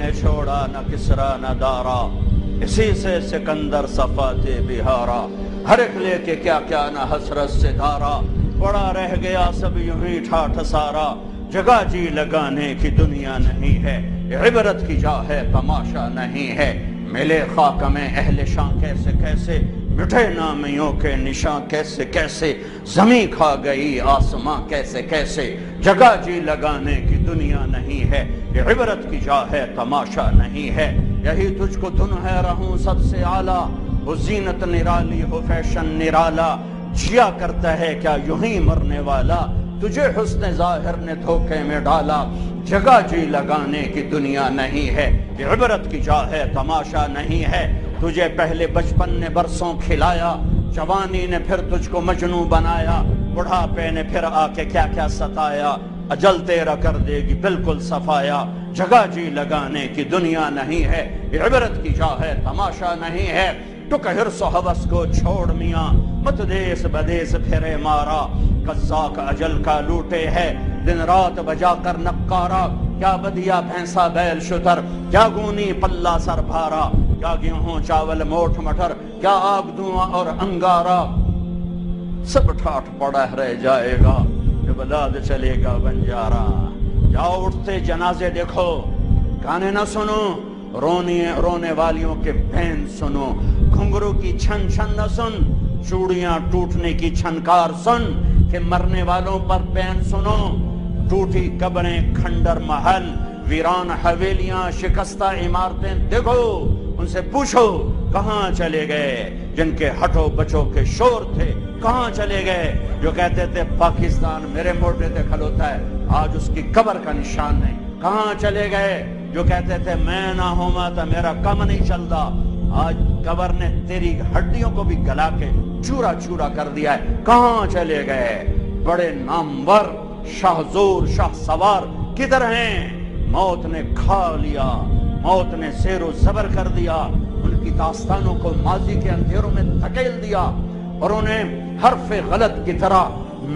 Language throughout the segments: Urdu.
نے چھوڑا نہ کسرا نہ دارا، اسی سے سکندر صفاتے بہارا، ہر ایک لے کے کیا کیا نہ حسرت سے دھارا، پڑا رہ گیا سب یوں ہی ٹھاٹھ سارا، جگہ جی لگانے کی دنیا نہیں ہے، عبرت کی جا ہے تماشا نہیں ہے، ملے خاک میں اہل شان کیسے کیسے، مٹھے نامیوں کے نشان کیسے کیسے، زمین کھا گئی آسماں کیسے کیسے، جگہ جی لگانے کی دنیا نہیں ہے، عبرت کی جا ہے تماشا نہیں ہے، یہی تجھ کو دن ہے رہوں سب سے اعلیٰ، وہ زینت نرالی ہو فیشن نرالا، جیا کرتا ہے کیا یوں ہی مرنے والا، تجھے حسن ظاہر نے دھوکے میں ڈالا، جگہ جی لگانے کی دنیا نہیں ہے، عبرت کی جا ہے تماشا نہیں ہے، تجھے پہلے بچپن نے برسوں کھلایا، جوانی نے پھر تجھ کو مجنوں بنایا، بڑھاپے نے پھر آ کے کیا کیا ستایا، اجل تیرا کر دے گی بالکل صفایا، جگہ جی لگانے کی دنیا نہیں ہے، عبرت کی جا ہے تماشا نہیں ہے، ٹک حرص و ہوس کو چھوڑ میاں، مت دیس بدیس پھرے مارا، قزاق اجل کا لوٹے ہے، دن رات بجا کر نقارا، کیا بدیا بھینسا بیل شتر، کیا گونی پلہ سر بھارا، کیا گیہوں چاول موٹھ مٹر، کیا آگ دھواں اور انگارا، سب ٹھاٹ پڑا رہ جائے گا، جب لاد چلے گا بنجارا، جاؤ اٹھتے جنازے دیکھو، گانے نہ سنو، رونے والیوں کے بین سنو، گھنگرو کی چھن چھن نہ سن، چوڑیاں ٹوٹنے کی چھنکار سن، کہ مرنے والوں پر بین سنو، ٹوٹی قبریں کھنڈر محل، ویران حویلیاں شکستہ عمارتیں دیکھو، ان سے پوچھو کہاں چلے گئے، جن کے ہٹو بچوں کے شور تھے کہاں چلے گئے، جو کہتے تھے پاکستان میرے موڈے تے کھلوتا ہے، آج اس کی قبر کا نشان نہیں، کہاں چلے گئے، جو کہتے تھے میں نہ ہوما تو میرا کم نہیں چلتا، آج قبر نے تیری ہڈیوں کو بھی گلا کے چورا چورا کر دیا ہے، کہاں چلے گئے، بڑے نامور شاہ زور شاہ سوار کدھر ہیں، موت نے کھا لیا، موت نے زیر و زبر کر دیا، ان کی داستانوں کو ماضی کے اندھیروں میں دھکیل دیا، اور انہیں حرف غلط کی طرح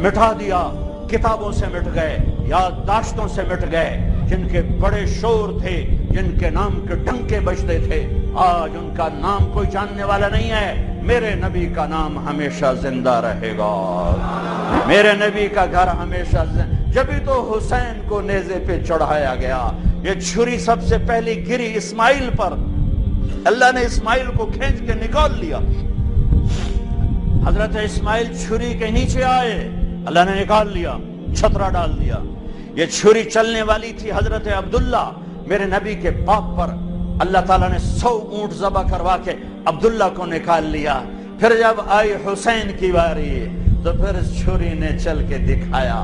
مٹا دیا، کتابوں سے مٹ گئے، یادداشتوں سے مٹ گئے، جن کے بڑے شور تھے، جن کے نام کے ڈنکے بجتے تھے، آج ان کا نام کوئی جاننے والا نہیں ہے، میرے نبی کا نام ہمیشہ زندہ رہے گا، میرے نبی کا گھر ہمیشہ زندہ، جبھی تو حسین کو نیزے پہ چڑھایا گیا، یہ چھری سب سے پہلی گری اسماعیل پر، اللہ نے اسماعیل کو کھینچ کے نکال لیا، حضرت اسماعیل چھری کے نیچے آئے، اللہ نے نکال لیا، چھترا ڈال دیا، یہ چھری چلنے والی تھی حضرت عبداللہ میرے نبی کے باپ پر، اللہ تعالیٰ نے 100 اونٹ ذبح کروا کے عبداللہ کو نکال لیا، پھر جب آئی حسین کی باری تو پھر چھری نے چل کے دکھایا،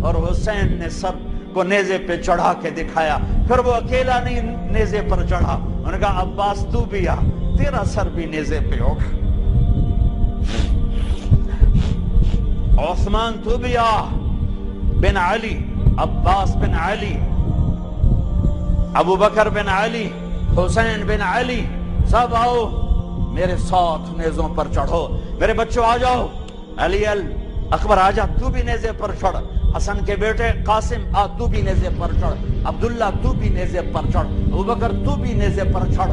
اور حسین نے سب کو نیزے پہ چڑھا کے دکھایا، پھر وہ اکیلا نہیں نیزے پر چڑھا، انہوں نے کہا عباس تو بھی آ، تیرا سر بھی نیزے پہ اٹھ، عثمان تو بھی آ، بن علی، عباس بن علی، ابو بکر بن علی، حسین بن علی، سب آؤ میرے ساتھ نیزوں پر چڑھو، میرے بچوں آ جاؤ، علی اکبر آجا تو بھی نیزے پر چڑھ، حسن کے بیٹے قاسم آ تو بھی نیزے پر چڑھ، عبداللہ تو بھی نیزے پر چڑھ، ابو بکر تو بھی نیزے پر چڑھ،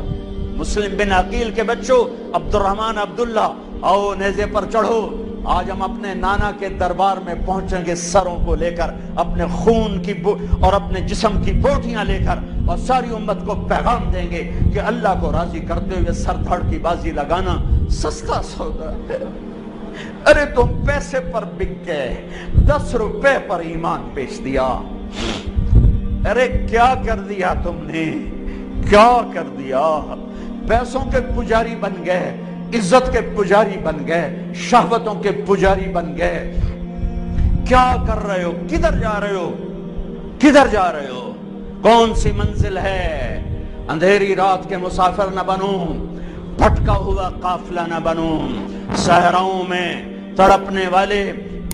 مسلم بن عقیل کے بچوں عبد الرحمن عبداللہ آؤ نیزے پر چڑھو، آج ہم اپنے نانا کے دربار میں پہنچیں گے سروں کو لے کر، اپنے خون کی اور اپنے جسم کی بوٹیاں لے کر، اور ساری امت کو پیغام دیں گے کہ اللہ کو راضی کرتے ہوئے سر دھڑ کی بازی لگانا سستا سودا ہے، ارے تم پیسے پر بک گئے، 10 روپے پر ایمان بیچ دیا، ارے کیا کر دیا تم نے، کیا کر دیا، پیسوں کے پجاری بن گئے، عزت کے پجاری بن گئے، شہوتوں کے پجاری بن گئے، کیا کر رہے ہو، کدھر جا رہے ہو، کدھر جا رہے ہو، کون سی منزل ہے، اندھیری رات کے مسافر نہ بنو، بھٹکا ہوا قافلہ نہ بنو، صحراؤں میں تڑپنے والے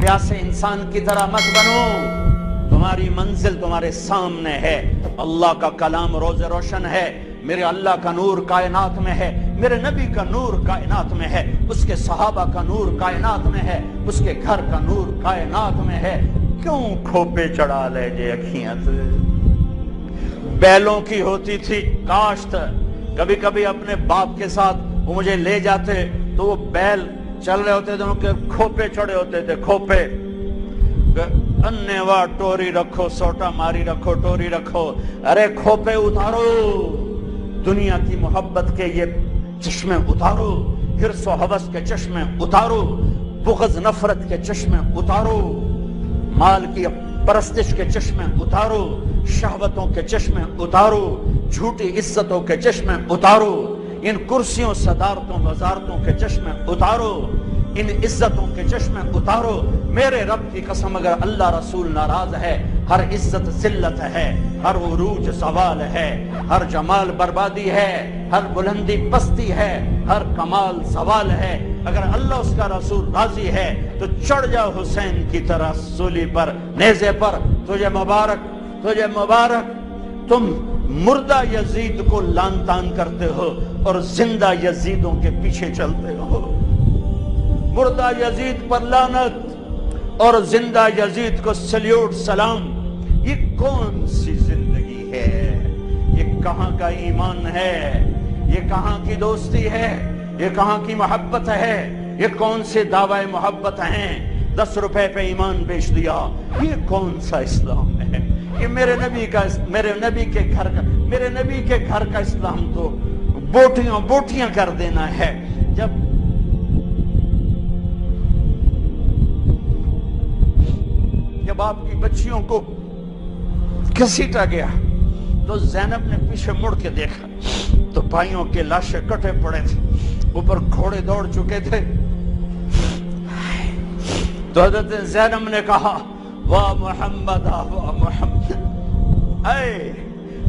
پیاسے انسان کی طرح مت بنو، تمہاری منزل تمہارے سامنے ہے، اللہ کا کلام روز روشن ہے، میرے اللہ کا نور کائنات میں ہے، میرے نبی کا نور کائنات میں ہے، اس کے صحابہ کا نور کائنات میں ہے، اس کے گھر کا نور کائنات میں ہے، کیوں کھوپے چڑھا لے جے اکھیاں سے، بیلوں کی ہوتی تھی کاشت. کبھی کبھی اپنے باپ کے ساتھ وہ مجھے لے جاتے تو وہ بیل چل رہے ہوتے تھے، ان کے کھوپے چڑھے ہوتے تھے، کھوپے. انیوا ٹوری رکھو، سوٹا ماری رکھو، ٹوری رکھو. ارے کھوپے اتارو، دنیا کی محبت کے یہ چشمے اتارو، حرص و حوث کے چشمے اتارو، بغض نفرت کے چشمے اتارو، مال کی پرستش کے چشمے اتارو، شہوتوں کے چشمے اتارو، جھوٹی عزتوں کے چشمے اتارو، ان کرسیوں صدارتوں وزارتوں کے چشمے اتارو، ان عزتوں کے چشمے اتارو. میرے رب کی قسم اگر اللہ رسول ناراض ہے، ہر عزت ذلت ہے، ہر عروج زوال ہے، ہر جمال بربادی ہے، ہر بلندی پستی ہے، ہر کمال زوال ہے. اگر اللہ اس کا رسول راضی ہے تو چڑھ جاؤ حسین کی طرح سولی پر، نیزے پر. تجھے مبارک، تجھے مبارک. تم مردہ یزید کو لان تان کرتے ہو اور زندہ یزیدوں کے پیچھے چلتے ہو. مردہ یزید پر لعنت اور زندہ یزید کو سلیوٹ سلام. یہ کون سی زندگی ہے؟ یہ کہاں کا ایمان ہے؟ یہ کہاں کی دوستی ہے؟ یہ کہاں کی محبت ہے؟ یہ کون سے دعوی محبت ہیں؟ 10 روپے پہ ایمان بیچ دیا. یہ کون سا اسلام ہے؟ یہ میرے نبی کے گھر کا اسلام تو بوٹیاں کر دینا ہے. جب آپ کی بچیوں کو گھسیٹا گیا تو زینب نے پیچھے مڑ کے دیکھا تو بھائیوں کے لاشیں کٹے پڑے تھے، اوپر گھوڑے دوڑ چکے تھے. تو حضرت زینب نے کہا واہ محمد، واہ محمد، اے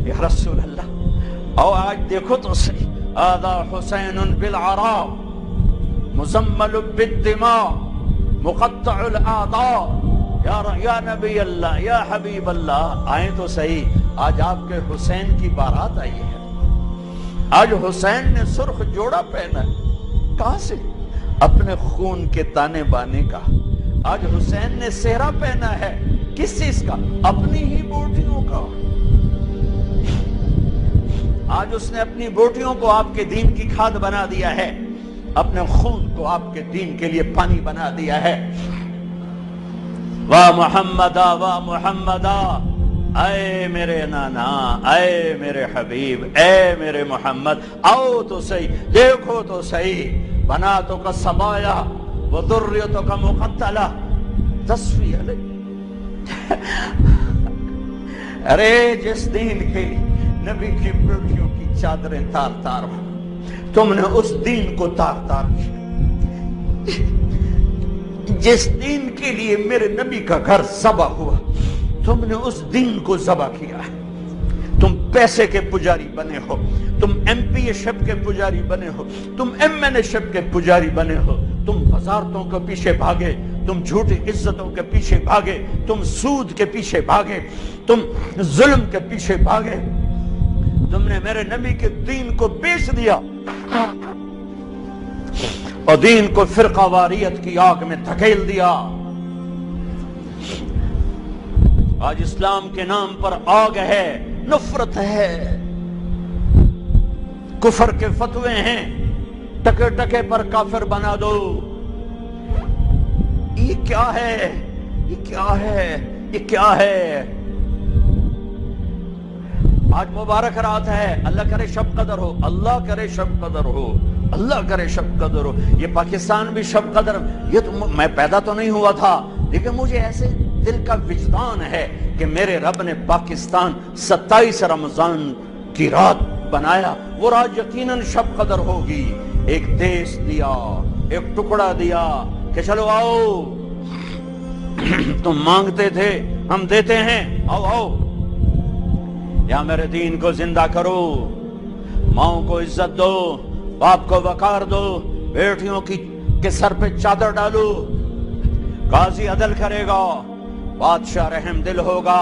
یا رسول اللہ. اور آج دیکھو تو صحیح، آذا حسین بالعراء مزمل بالدماء مقطع الاعضاء. یا نبی اللہ، یا حبیب اللہ، آئیں تو صحیح. آج آپ کے حسین کی بارات آئی ہے. آج حسین نے سرخ جوڑا پہنا ہے. کہاں سے؟ اپنے خون کے تانے بانے کا. آج حسین نے سہرا پہنا ہے. کس چیز کا؟ اپنی ہی بوٹیوں کا. آج اس نے اپنی بوٹیوں کو آپ کے دین کی کھاد بنا دیا ہے، اپنے خون کو آپ کے دین کے لیے پانی بنا دیا ہے. واہ محمدہ، واہ محمدہ، اے میرے نانا، اے میرے حبیب، اے میرے محمد. آؤ تو صحیح، دیکھو تو صحیح. بناتوں کا سبایا وہ ذریتوں کا مقتلہ تصفیہ. ارے جس دین کے لیے نبی کی بیٹیوں کی چادریں تار تار ہو، تم نے اس دین کو تار تار کیا. جس دین کے لیے میرے نبی کا گھر ذبح ہوا، تم نے اس دین کو ذبح کیا ہے. تم پیسے کے پجاری بنے ہو، تم ایم پی اے شپ کے پجاری بنے ہو، تم ایم این اے شپ کے پجاری بنے ہو. تم وزارتوں کے پیچھے بھاگے، تم جھوٹی عزتوں کے پیچھے بھاگے، تم سود کے پیچھے بھاگے، تم ظلم کے پیچھے بھاگے. تم نے میرے نبی کے دین کو بیچ دیا اور دین کو فرقہ واریت کی آگ میں دھکیل دیا. آج اسلام کے نام پر آگ ہے، نفرت ہے، کفر کے فتوے ہیں، ٹکے ٹکے پر کافر بنا دو. یہ کیا ہے؟ یہ کیا ہے؟ یہ کیا ہے؟ آج مبارک رات ہے، اللہ کرے شب قدر ہو، اللہ کرے شب قدر ہو، اللہ کرے شب قدر ہو. یہ پاکستان بھی شب قدر، یہ تو میں پیدا تو نہیں ہوا تھا، لیکن مجھے ایسے دل کا وجدان ہے کہ میرے رب نے پاکستان 27 رمضان کی رات بنایا. وہ رات یقیناً شب قدر ہوگی. ایک دیش دیا، ایک ٹکڑا دیا کہ چلو آؤ، تم مانگتے تھے ہم دیتے ہیں، آؤ آؤ، یا میرے دین کو زندہ کرو. ماؤں کو عزت دو، باپ کو وقار دو، بیٹیوں کے سر پہ چادر ڈالو. قاضی عدل کرے گا، بادشاہ رحم دل ہوگا،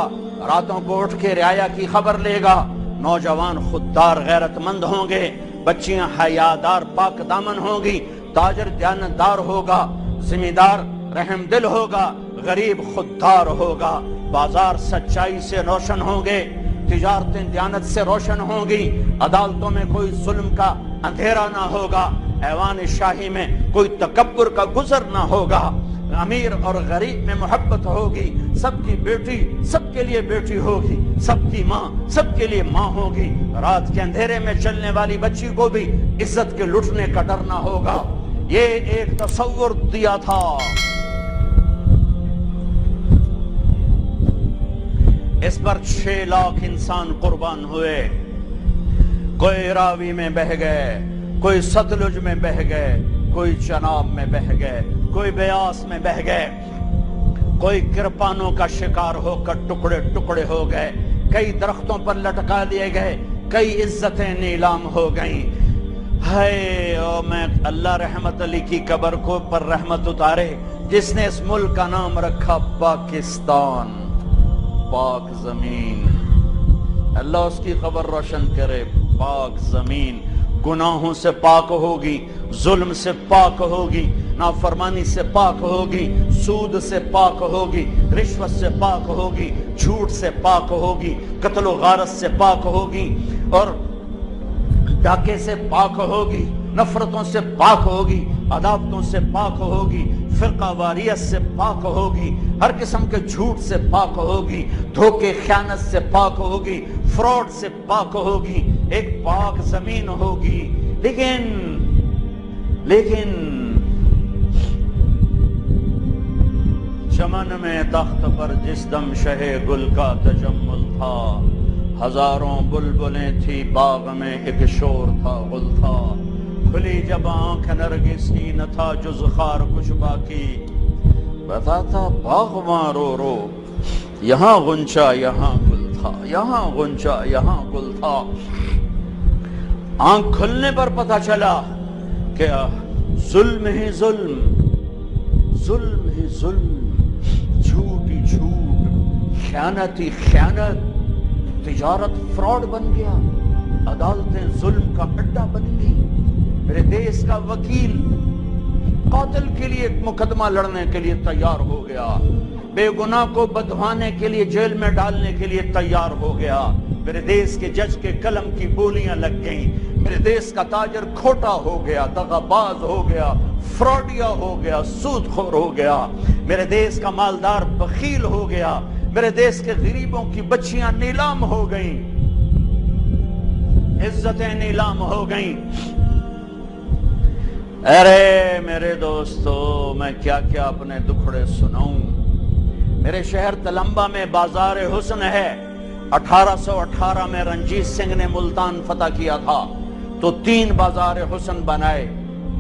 راتوں کو اٹھ کے رعایا کی خبر لے گا. نوجوان خوددار غیرت مند ہوں گے، بچیاں حیادار پاک دامن ہوں گی، تاجر دیانتدار ہوگا، زمیندار رحم دل ہوگا، غریب خوددار ہوگا. بازار سچائی سے روشن ہوں گے، تجارتیں دیانت سے روشن ہوں گی، عدالتوں میں کوئی ظلم کا اندھیرا نہ ہوگا، ایوان شاہی میں کوئی تکبر کا گزر نہ ہوگا، امیر اور غریب میں محبت ہوگی، سب کی بیٹی سب کے لیے بیٹی ہوگی، سب کی ماں سب کے لیے ماں ہوگی، رات کے اندھیرے میں چلنے والی بچی کو بھی عزت کے لٹنے کا ڈر نہ ہوگا۔ یہ ایک تصور دیا تھا۔ اس پر 6 لاکھ انسان قربان ہوئے، کوئی راوی میں بہہ گئے، کوئی ستلج میں بہہ گئے، کوئی چناب میں بہہ گئے، کوئی بیاس میں بہہ گئے، کوئی کرپانوں کا شکار ہو کر ٹکڑے ٹکڑے ہو گئے، کئی درختوں پر لٹکا دیے گئے، کئی عزتیں نیلام ہو گئیں۔ ہائے او میں اللہ رحمت علی کی قبر کو پر رحمت اتارے، جس نے اس ملک کا نام رکھا پاکستان، پاک زمین، اللہ اس کی قبر روشن کرے۔ پاک زمین گناہوں سے پاک ہوگی، ظلم سے پاک ہوگی، نافرمانی سے پاک ہوگی، سود سے پاک ہوگی، رشوت سے پاک ہوگی، جھوٹ سے پاک ہوگی، قتل و غارت سے پاک ہوگی، اور ڈاکے سے پاک ہوگی، نفرتوں سے پاک ہوگی، عداوتوں سے پاک ہوگی، فرقہ واریت سے پاک ہوگی، ہر قسم کے جھوٹ سے پاک ہوگی، دھوکے خیانت سے پاک ہوگی، فراڈ سے پاک ہوگی، ایک پاک زمین ہوگی۔ لیکن چمن میں تخت پر جس دم شہ گل کا تجمل تھا، ہزاروں بلبلیں تھی باغ میں ایک شور تھا غل تھا، کھلی جب آنکھ نرگس ہی نہ تھا جز خار کچھ باقی، بتاتا باغ ماں رو رو یہاں غنچہ یہاں گل تھا، یہاں غنچہ یہاں گل تھا۔ آنکھ کھلنے پر پتہ چلا کہ ظلم ہی ظلم، ظلم ہی ظلم، جھوٹ ہی جھوٹ، خیانت ہی خیانت، تجارت فراڈ بن گیا، عدالتیں ظلم کا اڈا بن گئی۔ میرے دیس کا وکیل قاتل کے لیے مقدمہ لڑنے کے لیے تیار ہو گیا، بے گناہ کو بدھوانے کے لیے جیل میں ڈالنے کے لیے تیار ہو گیا۔ میرے دیس کے جج کے قلم کی بولیاں لگ گئیں، میرے دیس کا تاجر کھوٹا ہو گیا، دغا باز ہو گیا، فراڈیا ہو گیا، سود خور ہو گیا، میرے دیس کا مالدار بخیل ہو گیا، میرے دیس کے غریبوں کی بچیاں نیلام ہو گئیں، عزتیں نیلام ہو گئیں۔ ارے میرے دوستو، میں کیا کیا اپنے دکھڑے سناؤں۔ میرے شہر تلمبا میں بازار حسن ہے۔ 1818 میں رنجیت سنگھ نے ملتان فتح کیا تھا تو 3 بازار حسن بنائے،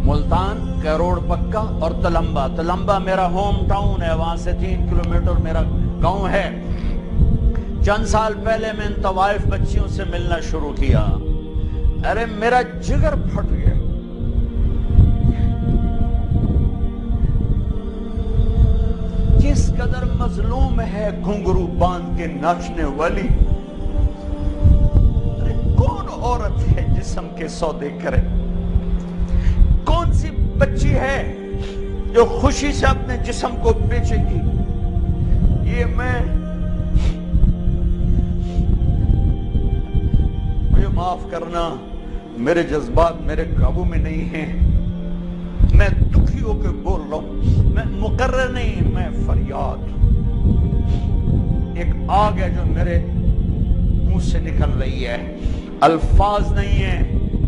ملتان، کیروڑ پکا اور تلمبا۔ تلمبا میرا ہوم ٹاؤن ہے، وہاں سے 3 کلومیٹر میرا گاؤں ہے۔ چند سال پہلے میں ان طوائف بچیوں سے ملنا شروع کیا، ارے میرا جگر پھٹ گیا۔ کس قدر مظلوم ہے گھنگرو باندھ کے ناچنے والی، کون عورت ہے جسم کے سودے کرے، کون سی بچی ہے جو خوشی سے اپنے جسم کو بیچے گی۔ یہ مجھے معاف کرنا، میرے جذبات میرے قابو میں نہیں ہیں، میں دکھی ہو کے بول رہا ہوں، میں مقرر نہیں، میں فریاد۔ ایک آگ ہے جو میرے منہ سے نکل رہی ہے، الفاظ نہیں ہے،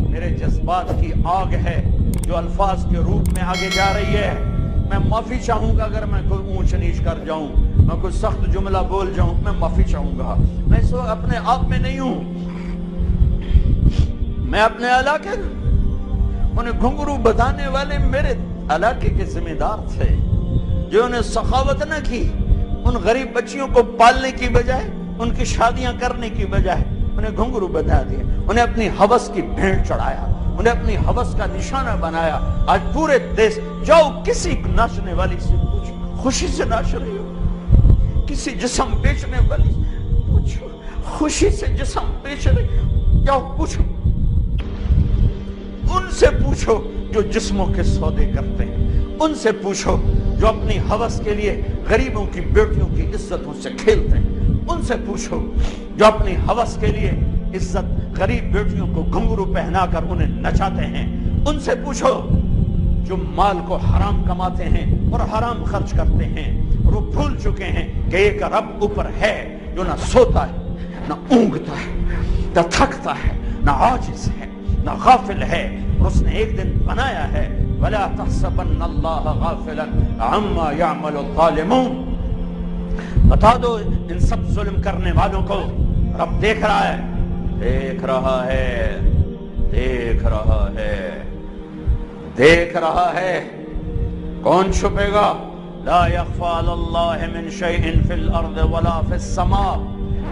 میرے جذبات کی آگ ہے جو الفاظ کے روپ میں آگے جا رہی ہے۔ میں معافی چاہوں گا اگر میں کوئی اونچ نیچ کر جاؤں، میں کوئی سخت جملہ بول جاؤں، میں معافی چاہوں گا۔ میں اس وقت اپنے آپ میں نہیں ہوں، میں اپنے علاقے انہیں گھنگرو بتانے والے میرے علاقے کے ذمہ دار تھے، جو انہیں سخاوت نہ کی، ان غریب بچیوں کو پالنے کی بجائے، ان کی شادیاں کرنے کی بجائے انہیں گھنگرو بتا دیا، انہیں اپنی ہوس کی بھینٹ چڑھایا، انہیں اپنی ہوس کا نشانہ بنایا۔ آج پورے دیش جاؤ کسی ناچنے والی سے پوچھو، خوشی سے ناچ رہی ہو، کسی جسم بیچنے والی سے پوچھو، خوشی سے جسم بیچ رہی، جاؤ پوچھو، ان سے پوچھو جو جسموں کے سودے کرتے ہیں، ان سے پوچھو جو اپنی ہوس کے لیے غریبوں کی بیٹیوں کی عزتوں سے کھیلتے ہیں، ان سے پوچھو جو اپنی ہوس کے لیے عزت غریب بیٹیوں کو گھنگرو پہنا کر انہیں نچاتے ہیں، ان سے پوچھو جو مال کو حرام کماتے ہیں اور حرام خرچ کرتے ہیں، اور وہ بھول چکے ہیں کہ ایک رب اوپر ہے جو نہ سوتا ہے، نہ اونگتا ہے، نہ تھکتا ہے، نہ عاجز ہے، نہ غافل ہے، اور اس نے ایک دن بنایا ہے۔ وَلَا تَحْسَبَنَّ اللَّهَ غَافِلًا عَمَّا يَعْمَلُ الظَّالِمُونَ۔ بتا دو ان سب ظلم کرنے والوں کو رب دیکھ رہا ہے، دیکھ رہا ہے، دیکھ رہا ہے، دیکھ رہا ہے۔ کون چھپے گا؟ لا يخفى على الله من شيء في الارض ولا في السماء،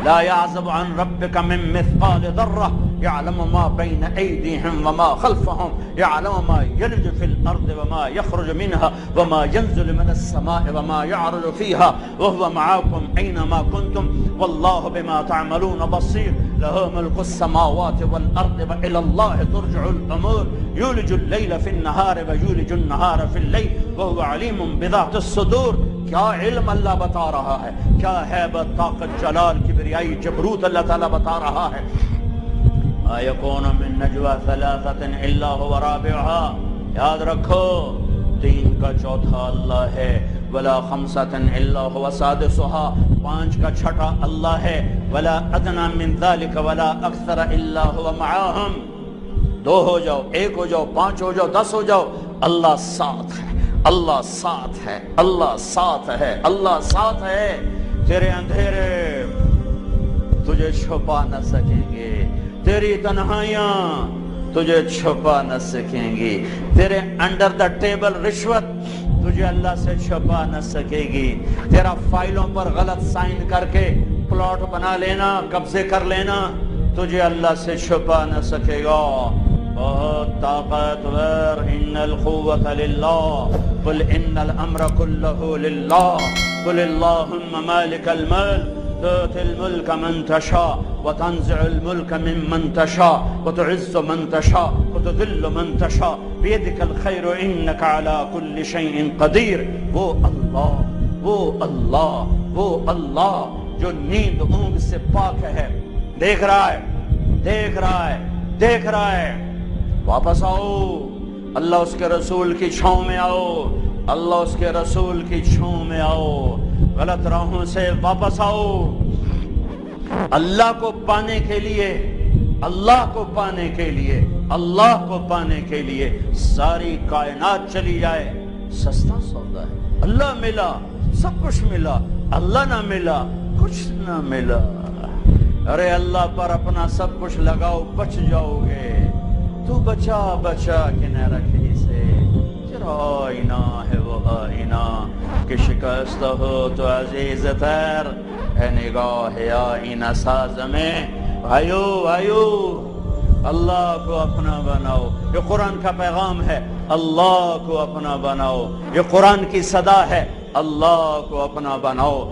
لا يعزب عن ربك من مثقال ذرة، يعلم ما بين ايديهم وما خلفهم، يعلم ما يلج في الارض وما يخرج منها وما ينزل من السماء وما يعرج فيها، وهو معكم اينما كنتم والله بما تعملون بصير، له ملك السماوات والارض والى الله ترجع الامور، يولج الليل في النهار ويولج النهار في الليل وهو عليم بذات الصدور۔ کیا علم اللہ بتا رہا ہے، کیا ہیبت، طاقت، جلال، کبریائی، جبروت اللہ تعالیٰ بتا رہا ہے۔ ما يكون من نجوى ثلاثة الا هو رابعها، یاد رکھو تین کا چوتھا اللہ ہے، ولا خمسة الا هو سادسها، پانچ کا چھٹا اللہ ہے، ولا ادنى من ذلك ولا اکثر الا هو معاهم، دو ہو جاؤ، ایک ہو جاؤ، پانچ ہو جاؤ، 10 ہو جاؤ، اللہ ساتھ ہے، اللہ ساتھ ہے، اللہ ساتھ ہے، اللہ ساتھ ہے۔ تیرے اندھیرے تجھے چھپا نہ سکیں گے، تیری تنہائیاں تجھے چھپا نہ سکیں گی، تیرے انڈر دا ٹیبل رشوت تجھے اللہ سے چھپا نہ سکے گی، تیرا فائلوں پر غلط سائن کر کے پلاٹ بنا لینا، قبضے کر لینا تجھے اللہ سے چھپا نہ سکے گا۔ بہت طاقتور، ان القوة للہ، قل ان الامر كله للہ، قل اللہم مالک الملک تؤتی الملک من تشاء وتنزع الملک ممن تشاء وتعز من تشاء وتذل من تشاء بیدک الخیر انک علی کل شیء قدیر۔ وہ اللہ، وہ اللہ، وہ اللہ جو نیند اونگ سے پاک ہے، دیکھ رہا ہے، دیکھ رہا ہے، دیکھ رہا ہے۔ واپس آؤ، اللہ اس کے رسول کی چھاؤں میں آؤ، اللہ اس کے رسول کی چھاؤں میں آؤ، غلط راہوں سے واپس آؤ۔ اللہ کو پانے کے لیے، اللہ کو پانے کے لیے، اللہ کو پانے کے لیے ساری کائنات چلی جائے، سستا سودا ہے۔ اللہ ملا، سب کچھ ملا، اللہ نہ ملا، کچھ نہ ملا۔ ارے اللہ پر اپنا سب کچھ لگاؤ، بچ جاؤ گے۔ تو بچا بچا کے نہ رکھے سے، تیرا آئینہ ہے وہ آئینہ کہ شکست ہو تو عزیز تر ہے نگاہ آئینہ ساز میں۔ بھائیو بھائیو، اللہ کو اپنا بناؤ، یہ قرآن کا پیغام ہے، اللہ کو اپنا بناؤ، یہ قرآن کی صدا ہے، اللہ کو اپنا بناؤ۔